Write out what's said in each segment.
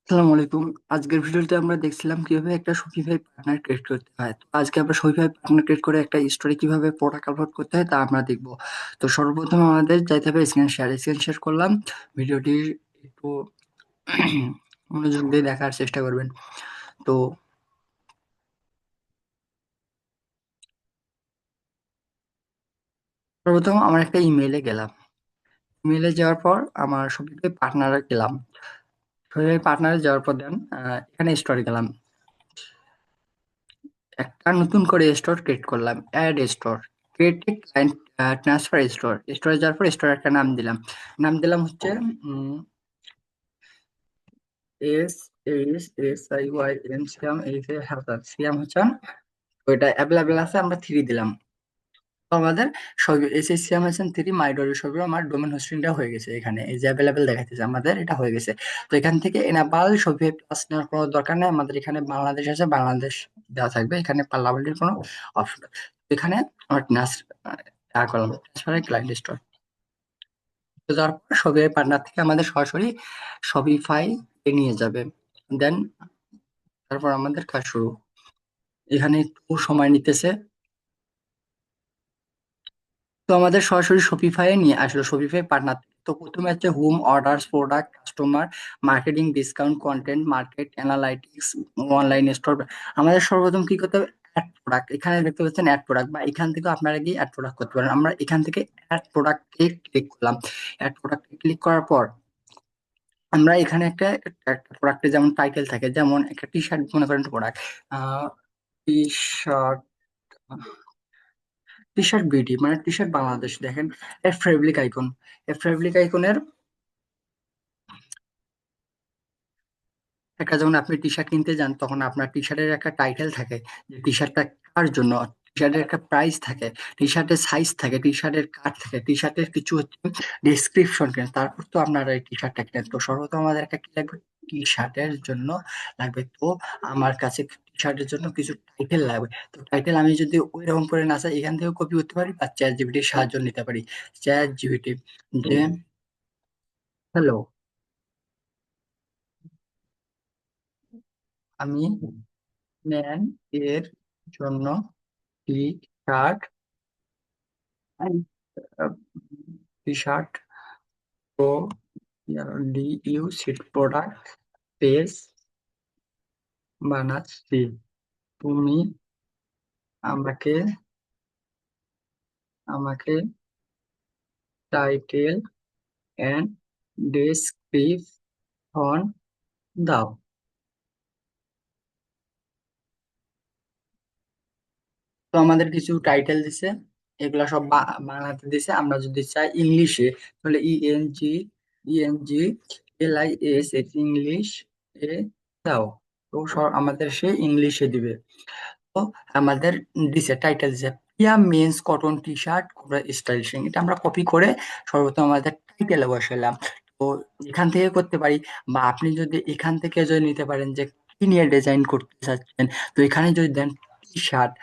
আসসালামু আলাইকুম। আজকের ভিডিওতে আমরা দেখছিলাম কিভাবে একটা শপিফাই পার্টনার ক্রিয়েট করতে হয়। তো আজকে আমরা শপিফাই পার্টনার ক্রিয়েট করে একটা স্টোরে কিভাবে প্রোডাক্ট আপলোড করতে হয় তা আমরা দেখব। তো সর্বপ্রথম আমাদের যাইতে হবে স্ক্রিন শেয়ার করলাম। ভিডিওটি একটু মনোযোগ দিয়ে দেখার চেষ্টা করবেন। তো সর্বপ্রথম আমার একটা ইমেইলে গেলাম। ইমেইলে যাওয়ার পর আমার শপিফাই পার্টনারে গেলাম। শপিফাই পার্টনারে যাওয়ার পর দেন এখানে স্টোরে গেলাম। একটা নতুন করে স্টোর ক্রিয়েট করলাম, add store, create client transfer store. স্টোরে যাওয়ার পর স্টোর একটা নাম দিলাম হচ্ছে এস SIYM সিয়াম। এই যে হাসান সিয়াম হাসান। ওইটা অ্যাভেলেবেল আছে, আমরা 3 দিলাম। তো আমাদের সবই সিয়াম হাসান 3 মাইডরের সবই আমার ডোমেন হোস্টিংটা হয়ে গেছে। এখানে এই যে অ্যাভেলেবেল দেখাচ্ছে আমাদের এটা হয়ে গেছে। তো এখান থেকে এনাবাল সবই প্লাস নেওয়ার কোনো দরকার নেই। আমাদের এখানে বাংলাদেশ আছে, বাংলাদেশ দেওয়া থাকবে। এখানে পাল্লাবাল্টির কোনো অপশন। এখানে আমার নাস করলাম ট্রান্সফার ক্লায়েন্ট স্টোর। তো তারপর শপিফাই পার্টনার থেকে আমাদের সরাসরি শপিফাই এ নিয়ে যাবে। দেন তারপর আমাদের কাজ শুরু। এখানে একটু সময় নিতেছে। তো আমাদের সরাসরি শপিফাই এ নিয়ে আসলো, শপিফাই পার্টনার। তো প্রথমে হচ্ছে home, orders, product, customer, marketing, discount, content, market analytics, online store. আমাদের সর্বপ্রথম কি করতে হবে? Add product. এখানে দেখতে পাচ্ছেন অ্যাড প্রোডাক্ট, বা এখান থেকে আপনারা গিয়ে অ্যাড প্রোডাক্ট করতে পারেন। আমরা এখান থেকে অ্যাড প্রোডাক্টে ক্লিক করলাম। অ্যাড প্রোডাক্টে ক্লিক করার পর আমরা এখানে একটা একটা প্রোডাক্টে যেমন টাইটেল থাকে, যেমন একটা টি শার্ট মনে করেন product, T shirt T shirt BD মানে টি শার্ট বাংলাদেশ। দেখেন এর ফেব্রিক আইকনের একটা, যখন আপনি টি শার্ট কিনতে যান তখন আপনার টি শার্টের একটা টাইটেল থাকে যে টি শার্টটা কার জন্য। টি শার্টের একটা প্রাইস থাকে, টি শার্টের সাইজ থাকে, টি শার্টের কাট থাকে, টি শার্টের কিছু হচ্ছে ডিসক্রিপশন কেন, তারপর তো আপনারা এই টি শার্টটা কেনেন। তো সর্বপ্রথম আমাদের একটা কি লাগবে? টি শার্টের জন্য লাগবে। তো আমার কাছে টি শার্টের জন্য কিছু টাইটেল লাগবে। তো টাইটেল আমি যদি ওই রকম করে না চাই, এখান থেকে কপি করতে পারি বা চ্যাট জিপিটির সাহায্য নিতে পারি। চ্যাট জিপিটি যে হ্যালো, আমি ম্যান এর জন্য T shirt T shirt pro DUC product page বানাচ্ছি। তুমি আমাকে আমাকে টাইটেল এন্ড ডেসক্রিপশন দাও। তো আমাদের কিছু টাইটেল দিছে, এগুলা সব বাংলাতে দিছে। আমরা যদি চাই ইংলিশে, তাহলে ENGLIS ইংলিশ এ দাও। তো আমাদের সে ইংলিশে দিবে। তো আমাদের দিছে টাইটেল দিছে Priya men's cotton T shirt stylish. এটা আমরা কপি করে সর্বপ্রথম আমাদের টাইটেলে বসালাম। তো এখান থেকে করতে পারি, বা আপনি যদি এখান থেকে যদি নিতে পারেন যে কি নিয়ে ডিজাইন করতে চাচ্ছেন। তো এখানে যদি দেন টি শার্ট,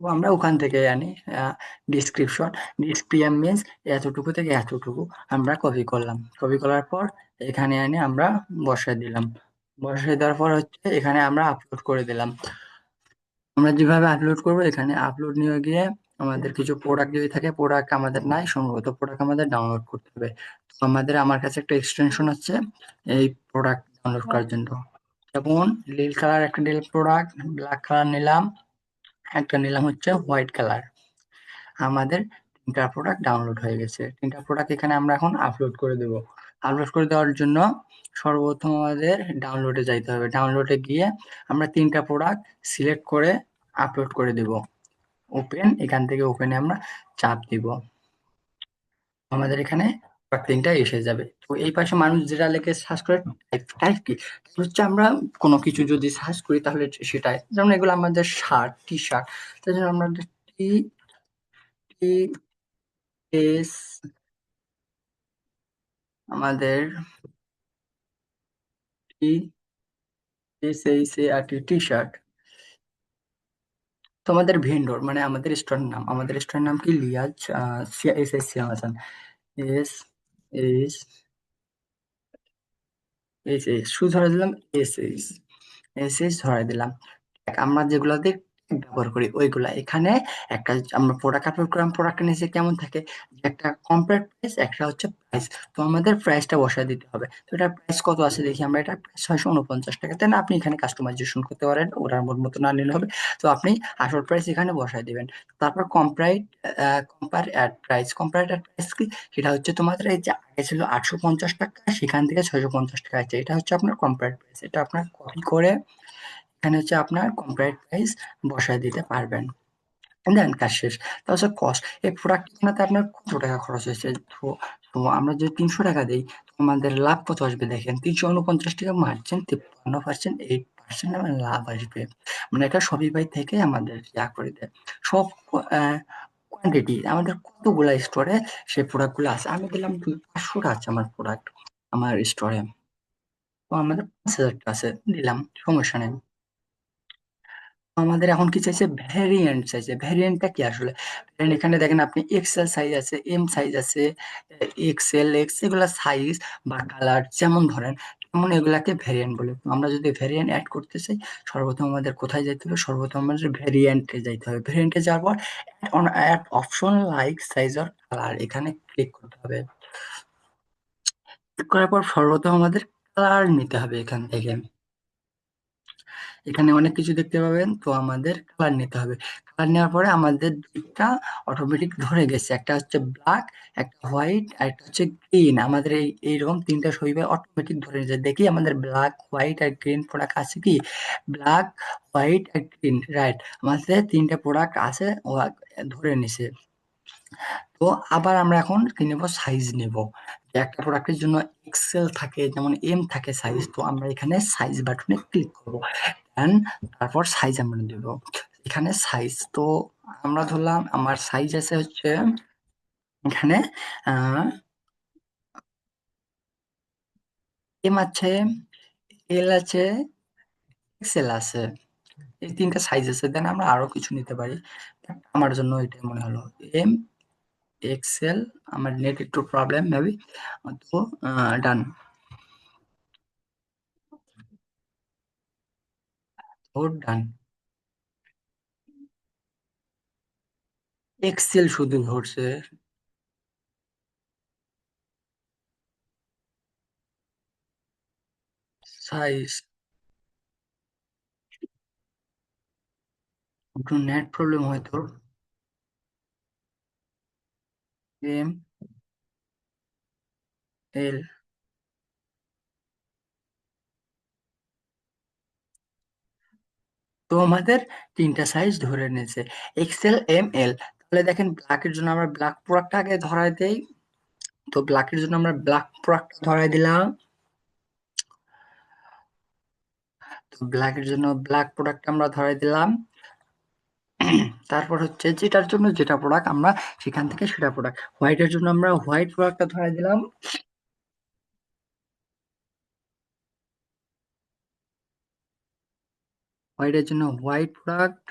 তো আমরা ওখান থেকে আনি ডিসক্রিপশন। ডিসক্রিপশন মিন্স এতটুকু থেকে এতটুকু আমরা কপি করলাম। কপি করার পর এখানে এনে আমরা বসায় দিলাম। বসায় দেওয়ার পর হচ্ছে এখানে আমরা আপলোড করে দিলাম। আমরা যেভাবে আপলোড করব, এখানে আপলোড নিয়ে গিয়ে আমাদের কিছু প্রোডাক্ট যদি থাকে, প্রোডাক্ট আমাদের নাই সম্ভবত, প্রোডাক্ট আমাদের ডাউনলোড করতে হবে। তো আমার কাছে একটা এক্সটেনশন আছে এই প্রোডাক্ট ডাউনলোড করার জন্য। যেমন নীল কালার একটা নীল প্রোডাক্ট, ব্ল্যাক কালার নিলাম, একটা নিলাম হচ্ছে হোয়াইট কালার। আমাদের 3টা প্রোডাক্ট ডাউনলোড হয়ে গেছে। 3টা প্রোডাক্ট এখানে আমরা এখন আপলোড করে দেব। আপলোড করে দেওয়ার জন্য সর্বপ্রথম আমাদের ডাউনলোডে যাইতে হবে। ডাউনলোডে গিয়ে আমরা 3টা প্রোডাক্ট সিলেক্ট করে আপলোড করে দেব। ওপেন, এখান থেকে ওপেনে আমরা চাপ দিব। আমাদের এখানে প্রোডাক্ট 3টা এসে যাবে। তো এই পাশে মানুষ যেটা লেখে সার্চ করে, টাইপ টাইপ কি হচ্ছে, আমরা কোনো কিছু যদি সার্চ করি তাহলে সেটাই, যেমন এগুলো আমাদের শার্ট, টি শার্ট। তাই জন্য আমরা টি টি এস আমাদের SHART, টি শার্ট। তো আমাদের ভেন্ডর মানে আমাদের স্টোরের নাম কি লিয়াজ SS সিয়াম এস শুধু ধরে দিলাম এস ধরাই দিলাম। আমরা যেগুলাতে ব্যবহার করি ওইগুলা এখানে একটা আমরা প্রোডাক্ট আপলোড করলাম, প্রোডাক্টের নিচে কেমন থাকে যে একটা কমপ্লিট প্রাইস, একটা হচ্ছে প্রাইস। তো আমাদের প্রাইসটা বসায় দিতে হবে। তো এটা প্রাইস কত আছে দেখি আমরা, এটা 649 টাকা, তাই না? আপনি এখানে কাস্টমাইজেশন করতে পারেন, ওটার মতো না নিলে হবে। তো আপনি আসল প্রাইস এখানে বসায় দিবেন। তারপর কম্পার অ্যাড প্রাইস কি? সেটা হচ্ছে তোমাদের এই যে আগে ছিল 850 টাকা, সেখান থেকে 650 টাকা আছে, এটা হচ্ছে আপনার কম্পার প্রাইস। এটা আপনার কপি করে এখানে হচ্ছে আপনার কম্পারেট প্রাইস বসায় দিতে পারবেন। দেন কাজ শেষ। তার হচ্ছে কস্ট। এই প্রোডাক্ট বানাতে আপনার কত টাকা খরচ হয়েছে? তো তো আমরা যদি 300 টাকা দিই, তো আমাদের লাভ কত আসবে দেখেন, 349 টাকা মার্জিন, 53%, 8% আমার লাভ আসবে। মানে এটা শপিফাই থেকে আমাদের ইয়া করে দেয়। সব কোয়ান্টিটি আমাদের কতগুলা স্টোরে সেই প্রোডাক্ট গুলো আছে, আমি দিলাম 500টা আছে আমার প্রোডাক্ট আমার স্টোরে। তো আমাদের 5,000টা আছে, দিলাম, সমস্যা নেই। আমাদের এখন কি চাইছে, ভ্যারিয়েন্ট চাইছে। ভ্যারিয়েন্টটা কি আসলে? ভ্যারিয়েন্ট এখানে দেখেন আপনি এক্সেল সাইজ আছে, এম সাইজ আছে, এক্সেল এক্স, এগুলা সাইজ বা কালার যেমন ধরেন তেমন এগুলাকে ভ্যারিয়েন্ট বলে। তো আমরা যদি ভ্যারিয়েন্ট অ্যাড করতে চাই, সর্বপ্রথম আমাদের কোথায় যাইতে হবে? সর্বপ্রথম আমাদের ভ্যারিয়েন্টে যাইতে হবে। ভ্যারিয়েন্টে যাওয়ার পর add option like size or colour, এখানে ক্লিক করতে হবে। ক্লিক করার পর সর্বপ্রথম আমাদের কালার নিতে হবে। এখান থেকে এখানে অনেক কিছু দেখতে পাবেন, তো আমাদের কালার নিতে হবে। কালার নেওয়ার পরে আমাদের দুইটা অটোমেটিক ধরে গেছে, একটা হচ্ছে ব্ল্যাক, একটা হোয়াইট, আর একটা হচ্ছে গ্রিন। আমাদের এইরকম তিনটা শৈবে অটোমেটিক ধরে নিয়েছে। দেখি আমাদের ব্ল্যাক, হোয়াইট আর গ্রিন প্রোডাক্ট আছে কি? ব্ল্যাক, হোয়াইট আর গ্রিন, রাইট, আমাদের তিনটা প্রোডাক্ট আছে, ও ধরে নিছে। তো আবার আমরা এখন কি নেবো, সাইজ নেব। যে একটা প্রোডাক্টের জন্য এক্সেল থাকে, যেমন এম থাকে সাইজ, তো আমরা এখানে সাইজ বাটনে ক্লিক করবো। And তারপর সাইজ আমরা দেব। এখানে সাইজ তো আমরা ধরলাম আমার সাইজ আছে হচ্ছে এখানে এম আছে, এল আছে, এক্সেল আছে, এই তিনটা সাইজ আছে। দেন আমরা আরো কিছু নিতে পারি, আমার জন্য এটাই মনে হলো। এম, এক্সেল, আমার নেট একটু প্রবলেম মেবি। তো ডান, ও ডান। এক্সেল শুধু ধরছে, সাইজ একটু নেট প্রবলেম হয়তো। এম, এল, তো আমাদের তিনটা সাইজ ধরে নিয়েছে, এক্সেল, এম, এল। তাহলে দেখেন ব্ল্যাকের জন্য আমরা ব্ল্যাক প্রোডাক্ট আগে ধরাই দেই। তো ব্ল্যাকের জন্য আমরা ব্ল্যাক প্রোডাক্ট ধরাই দিলাম। তো ব্ল্যাকের জন্য ব্ল্যাক প্রোডাক্ট আমরা ধরাই দিলাম। তারপর হচ্ছে যেটার জন্য যেটা প্রোডাক্ট আমরা সেখান থেকে সেটা প্রোডাক্ট। হোয়াইটের জন্য আমরা হোয়াইট প্রোডাক্টটা ধরাই দিলাম। হোয়াইটের জন্য হোয়াইট প্রোডাক্ট।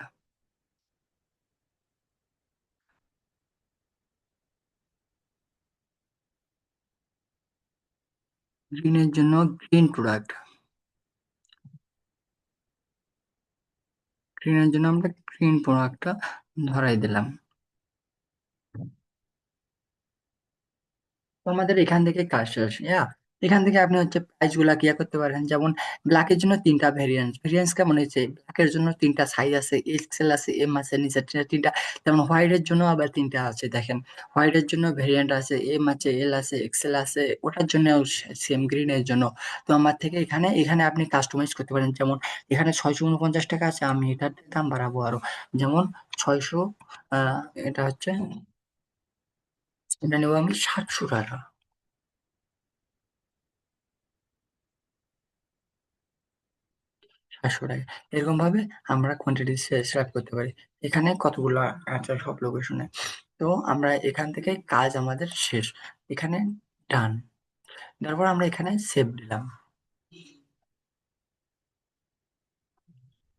গ্রিনের জন্য গ্রিন প্রোডাক্ট। গ্রিনের জন্য আমরা গ্রিন প্রোডাক্টটা ধরাই দিলাম। তো আমাদের এখান থেকে কাজ শেষ। এখান থেকে আপনি হচ্ছে প্রাইস গুলা ক্লিয়ার করতে পারেন। যেমন ব্ল্যাকের জন্য তিনটা ভেরিয়েন্স কেমন হয়েছে, ব্ল্যাকের জন্য তিনটা সাইজ আছে, এক্সেল আছে, এম আছে, নিচের তিনটা। যেমন হোয়াইটের জন্য আবার তিনটা আছে, দেখেন হোয়াইটের জন্য ভেরিয়েন্ট আছে, এম আছে, এল আছে, এক্সেল আছে, ওটার জন্য সেম গ্রিনের জন্য। তো আমার থেকে এখানে এখানে আপনি কাস্টমাইজ করতে পারেন। যেমন এখানে 649 টাকা আছে, আমি এটার দাম বাড়াবো আরো। যেমন 600, আহ এটা হচ্ছে, এটা নেবো আমি 700 টাকা। 500 টাকা, এরকম ভাবে আমরা কোয়ান্টিটি সেট করতে পারি। এখানে কতগুলো আছে সব লোকেশনে। তো আমরা এখান থেকে কাজ আমাদের শেষ। এখানে ডান, তারপর আমরা এখানে সেভ দিলাম।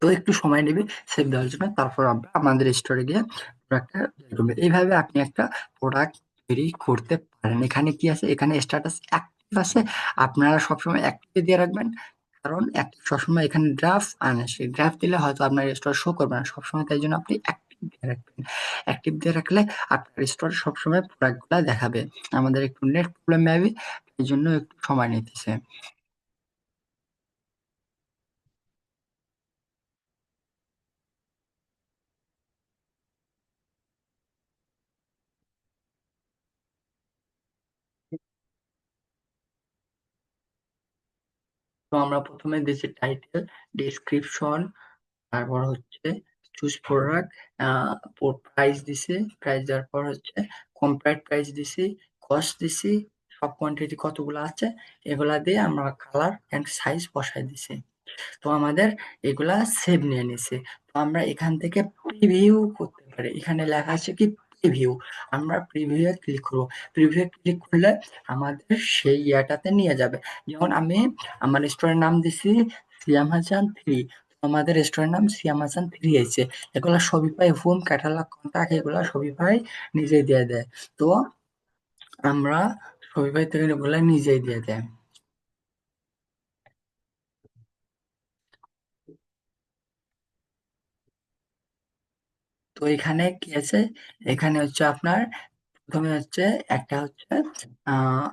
তো একটু সময় নেবে সেভ দেওয়ার জন্য। তারপর আমরা আমাদের স্টোরে গিয়ে প্রোডাক্টটা বের করবে। এইভাবে আপনি একটা প্রোডাক্ট তৈরি করতে পারেন। এখানে কি আছে? এখানে স্ট্যাটাস অ্যাক্টিভ আছে। আপনারা সবসময় অ্যাক্টিভ দিয়ে রাখবেন। কারণ অ্যাক্টিভ সবসময় এখানে ড্রাফট আনে। সেই ড্রাফট দিলে হয়তো আপনার স্টোর শো করবে না সবসময়। তাই জন্য আপনি অ্যাক্টিভ দিয়ে রাখবেন। অ্যাক্টিভ দিয়ে রাখলে আপনার স্টোরে সবসময় প্রোডাক্টগুলা দেখাবে। আমাদের একটু নেট প্রবলেম মেবি, এই জন্য একটু সময় নিতেছে। তো আমরা প্রথমে দিয়েছি টাইটেল, ডেসক্রিপশন, তারপর হচ্ছে চুজ প্রোডাক্ট, প্রাইস দিছি, প্রাইস দেওয়ার পর হচ্ছে কম্পেয়ার প্রাইস দিছি, কস্ট দিছি, সব কোয়ান্টিটি কতগুলো আছে এগুলা দিয়ে আমরা কালার এন্ড সাইজ বসাই দিছি। তো আমাদের এগুলা সেভ নিয়ে নিছে। তো আমরা এখান থেকে প্রিভিউ করতে পারি। এখানে লেখা আছে কি প্রিভিউ। আমরা প্রিভিউ এ ক্লিক করব। প্রিভিউ এ ক্লিক করলে আমাদের সেই ইয়াটাতে নিয়ে যাবে। যেমন আমি আমার স্টোরের নাম দিছি সিয়াম হাসান 3। আমাদের রেস্টুরেন্ট নাম সিয়াম হাসান 3 আছে। এগুলা শপিফাই হোম ক্যাটালগ কন্টাক্ট এগুলা শপিফাই নিজেই দিয়ে দেয়। তো আমরা শপিফাই থেকে এগুলা নিজেই দিয়ে দেয়। তো এখানে কি আছে? এখানে হচ্ছে আপনার প্রথমে হচ্ছে একটা হচ্ছে আহ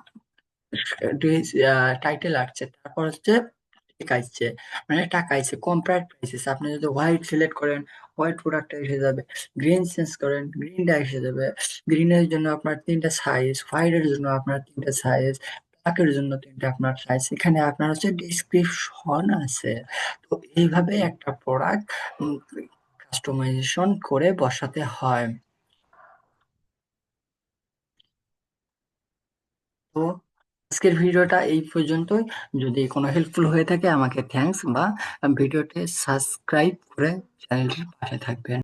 টাইটেল আসছে, তারপর হচ্ছে টেক আসছে, মানে টাকা আসছে, কম্পেয়ার প্রাইসেস। আপনি যদি হোয়াইট সিলেক্ট করেন হোয়াইট প্রোডাক্টটা এসে যাবে। গ্রিন চেঞ্জ করেন গ্রিনটা এসে যাবে। গ্রিনের জন্য আপনার তিনটা সাইজ, হোয়াইটের জন্য আপনার তিনটা সাইজ, ব্ল্যাকের জন্য তিনটা আপনার সাইজ। এখানে আপনার হচ্ছে ডিসক্রিপশন আছে। তো এইভাবে একটা প্রোডাক্ট কাস্টমাইজেশন করে বসাতে হয়। তো আজকের ভিডিওটা এই পর্যন্তই। যদি কোনো হেল্পফুল হয়ে থাকে আমাকে থ্যাঙ্কস, বা ভিডিওটি সাবস্ক্রাইব করে চ্যানেলটির পাশে থাকবেন।